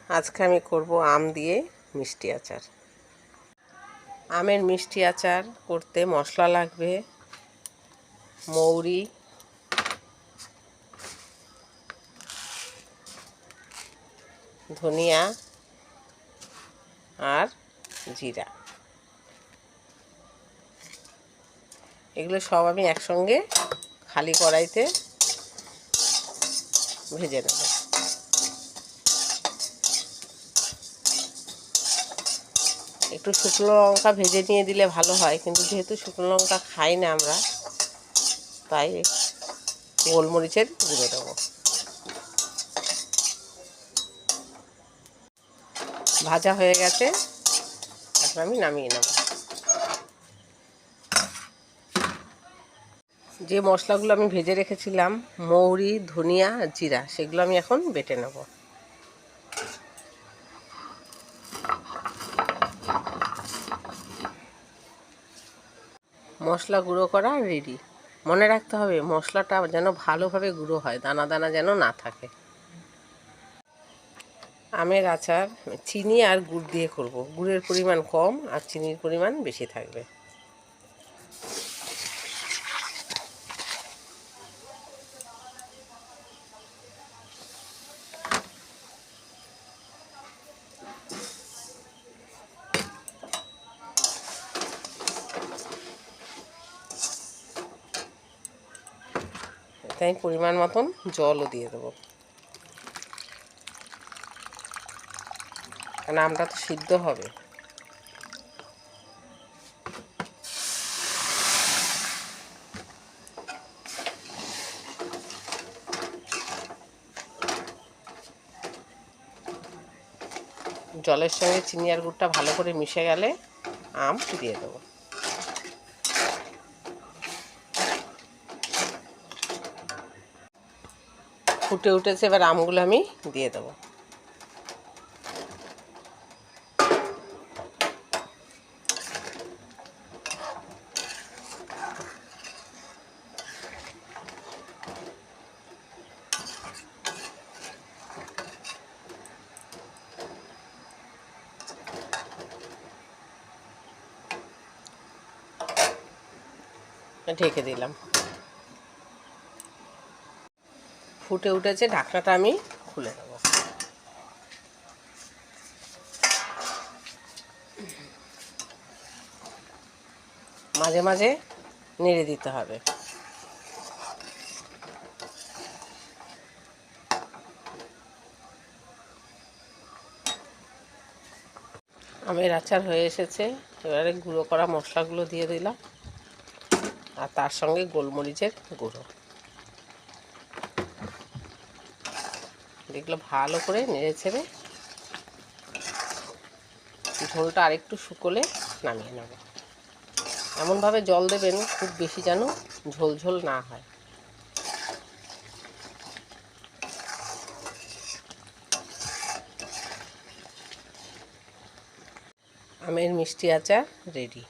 আজকে আমি করব আম দিয়ে মিষ্টি আচার। আমের মিষ্টি আচার করতে মশলা লাগবে মৌরি, ধনিয়া আর জিরা। এগুলো সব আমি একসঙ্গে খালি কড়াইতে ভেজে নেব। একটু শুকনো লঙ্কা ভেজে নিয়ে দিলে ভালো হয়, কিন্তু যেহেতু শুকনো লঙ্কা খাই না আমরা, তাই গোলমরিচের গুঁড়ো দেবো। ভাজা হয়ে গেছে, এখন আমি নামিয়ে নেব। যে মশলাগুলো আমি ভেজে রেখেছিলাম মৌরি, ধনিয়া, জিরা, সেগুলো আমি এখন বেটে নেব। মশলা গুঁড়ো করা রেডি। মনে রাখতে হবে মশলাটা যেন ভালোভাবে গুঁড়ো হয়, দানা দানা যেন না থাকে। আমের আচার চিনি আর গুড় দিয়ে করব। গুড়ের পরিমাণ কম আর চিনির পরিমাণ বেশি থাকবে। তাই পরিমাণ মতন জলও দিয়ে দেবো, কারণ আমটা তো সিদ্ধ হবে। জলের সঙ্গে চিনি আর গুড়টা ভালো করে মিশে গেলে আম দিয়ে দেবো। ফুটে উঠেছে, এবার আমগুলো আমি দিয়ে দেবো। ঢেকে দিলাম। ফুটে উঠেছে, ঢাকনাটা আমি খুলে দেব। মাঝে মাঝে নেড়ে দিতে হবে। আমের আচার হয়ে এসেছে, এবারে গুঁড়ো করা মশলাগুলো দিয়ে দিলাম আর তার সঙ্গে গোলমরিচের গুঁড়ো। এগুলো ভালো করে নেড়ে ছেড়ে ঝোলটা আরেকটু শুকোলে নামিয়ে নেব। এমনভাবে জল দেবেন খুব বেশি যেন ঝোল ঝোল না হয়। আমের মিষ্টি আচার রেডি।